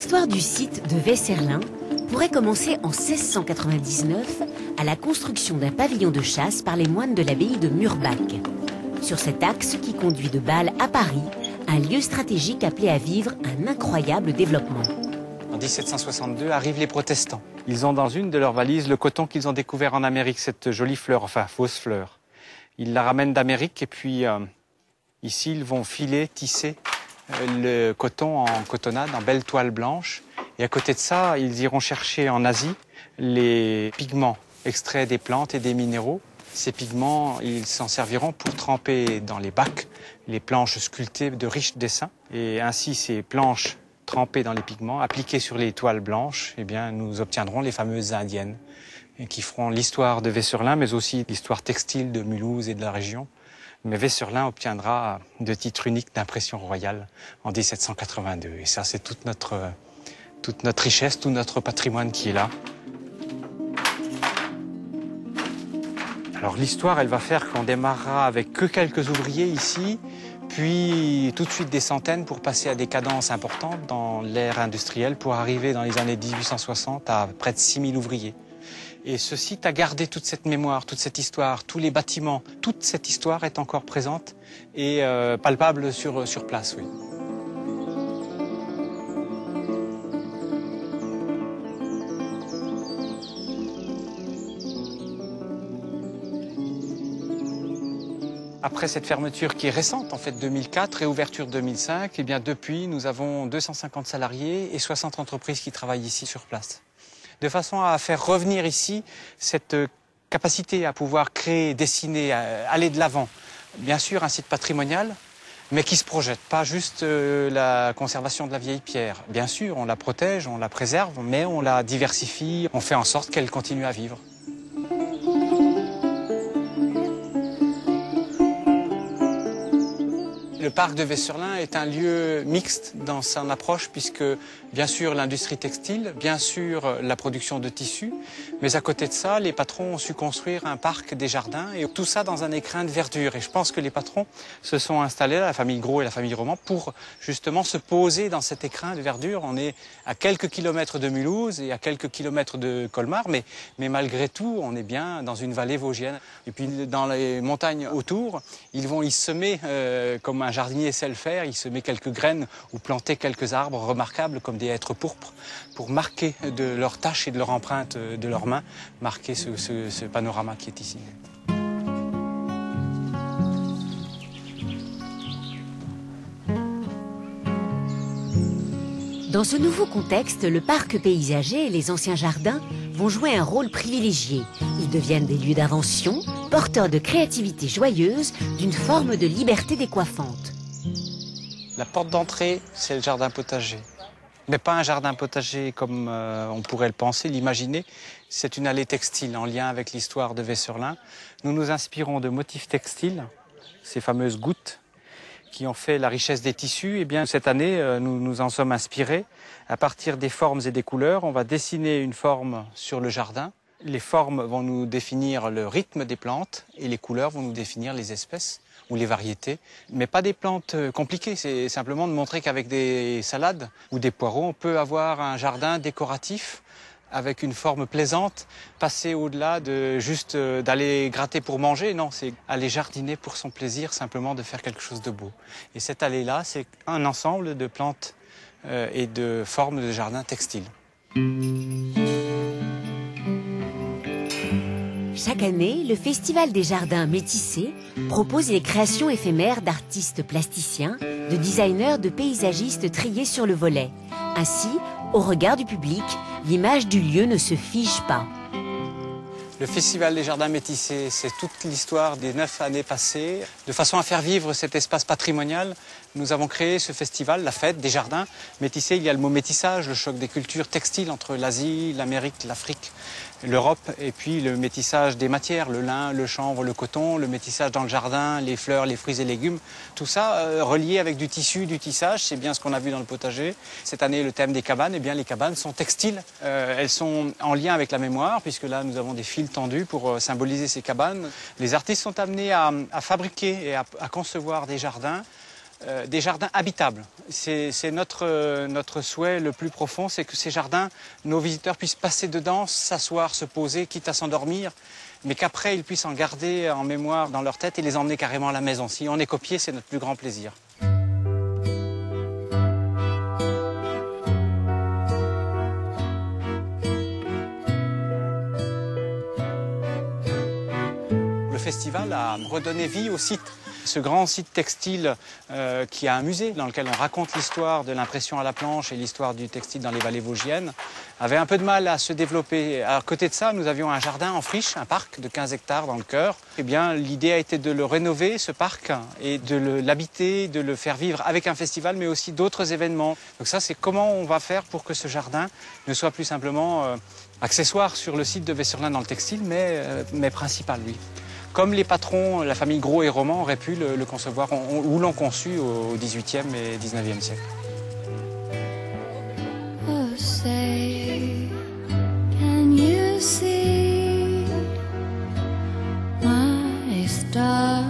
L'histoire du site de Weserlin pourrait commencer en 1699 à la construction d'un pavillon de chasse par les moines de l'abbaye de Murbach. Sur cet axe qui conduit de Bâle à Paris, un lieu stratégique appelé à vivre un incroyable développement. En 1762 arrivent les protestants. Ils ont dans une de leurs valises le coton qu'ils ont découvert en Amérique, cette jolie fleur, enfin fausse fleur. Ils la ramènent d'Amérique et puis ici ils vont filer, tisser le coton en cotonnade, en belle toile blanche. Et à côté de ça, ils iront chercher en Asie les pigments extraits des plantes et des minéraux. Ces pigments, ils s'en serviront pour tremper dans les bacs les planches sculptées de riches dessins. Et ainsi, ces planches trempées dans les pigments, appliquées sur les toiles blanches, eh bien, nous obtiendrons les fameuses indiennes qui feront l'histoire de Weserlin, mais aussi l'histoire textile de Mulhouse et de la région. Mais Weserlin obtiendra le titre unique d'impression royale en 1782. Et ça, c'est toute notre richesse, tout notre patrimoine qui est là. Alors l'histoire, elle va faire qu'on démarrera avec que quelques ouvriers ici, puis tout de suite des centaines pour passer à des cadences importantes dans l'ère industrielle pour arriver dans les années 1860 à près de 6000 ouvriers. Et ce site a gardé toute cette mémoire, toute cette histoire, tous les bâtiments, toute cette histoire est encore présente et palpable sur place, oui. Après cette fermeture qui est récente, en fait 2004, et ouverture 2005, eh bien depuis nous avons 250 salariés et 60 entreprises qui travaillent ici sur place. De façon à faire revenir ici cette capacité à pouvoir créer, dessiner, aller de l'avant. Bien sûr un site patrimonial, mais qui se projette, pas juste la conservation de la vieille pierre. Bien sûr, on la protège, on la préserve, mais on la diversifie, on fait en sorte qu'elle continue à vivre. Le parc de Weserlin est un lieu mixte dans son approche puisque bien sûr l'industrie textile, bien sûr la production de tissus, mais à côté de ça, les patrons ont su construire un parc des jardins et tout ça dans un écrin de verdure. Et je pense que les patrons se sont installés, la famille Gros et la famille Roman, pour justement se poser dans cet écrin de verdure. On est à quelques kilomètres de Mulhouse et à quelques kilomètres de Colmar, mais malgré tout, on est bien dans une vallée vosgienne. Et puis dans les montagnes autour, ils vont y semer comme un jardinier sait le faire, il se met quelques graines ou planter quelques arbres remarquables comme des hêtres pourpres pour marquer de leur tâche et de leur empreinte de leurs mains, marquer ce panorama qui est ici. Dans ce nouveau contexte, le parc paysager et les anciens jardins vont jouer un rôle privilégié. Ils deviennent des lieux d'invention, porteurs de créativité joyeuse, d'une forme de liberté décoiffante. La porte d'entrée, c'est le jardin potager. Mais pas un jardin potager comme on pourrait le penser, l'imaginer. C'est une allée textile en lien avec l'histoire de Weserlin. Nous nous inspirons de motifs textiles, ces fameuses gouttes, qui ont fait la richesse des tissus. Et bien cette année, nous nous en sommes inspirés. À partir des formes et des couleurs, on va dessiner une forme sur le jardin. Les formes vont nous définir le rythme des plantes et les couleurs vont nous définir les espèces ou les variétés. Mais pas des plantes compliquées, c'est simplement de montrer qu'avec des salades ou des poireaux, on peut avoir un jardin décoratif avec une forme plaisante, passer au-delà de juste d'aller gratter pour manger. Non, c'est aller jardiner pour son plaisir, simplement de faire quelque chose de beau. Et cette allée-là, c'est un ensemble de plantes et de formes de jardin textile. Chaque année, le Festival des Jardins Métissés propose les créations éphémères d'artistes plasticiens, de designers, de paysagistes triés sur le volet. Ainsi, au regard du public, l'image du lieu ne se fige pas. Le Festival des Jardins Métissés, c'est toute l'histoire des 9 années passées. De façon à faire vivre cet espace patrimonial, nous avons créé ce festival, la fête des jardins métissés. Il y a le mot métissage, le choc des cultures textiles entre l'Asie, l'Amérique, l'Afrique, l'Europe, et puis le métissage des matières, le lin, le chanvre, le coton, le métissage dans le jardin, les fleurs, les fruits et légumes. Tout ça relié avec du tissu, du tissage, c'est bien ce qu'on a vu dans le potager. Cette année, le thème des cabanes, eh bien les cabanes sont textiles. Elles sont en lien avec la mémoire, puisque là, nous avons des fils tendus pour symboliser ces cabanes. Les artistes sont amenés à fabriquer et à concevoir des jardins des jardins habitables. C'est notre souhait le plus profond, c'est que ces jardins, nos visiteurs puissent passer dedans, s'asseoir, se poser, quitte à s'endormir, mais qu'après ils puissent en garder en mémoire dans leur tête et les emmener carrément à la maison. Si on est copié, c'est notre plus grand plaisir. Le festival a redonné vie au site. Ce grand site textile qui a un musée dans lequel on raconte l'histoire de l'impression à la planche et l'histoire du textile dans les vallées vosgiennes avait un peu de mal à se développer. À côté de ça, nous avions un jardin en friche, un parc de 15 hectares dans le cœur. Eh bien, l'idée a été de le rénover, ce parc, et de l'habiter, de le faire vivre avec un festival, mais aussi d'autres événements. Donc ça, c'est comment on va faire pour que ce jardin ne soit plus simplement accessoire sur le site de Vessurlin dans le textile, mais principal, oui. Comme les patrons, la famille Gros et Roman auraient pu le concevoir ou l'ont conçu au XVIIIe et XIXe siècle. Oh, say, can you see my star?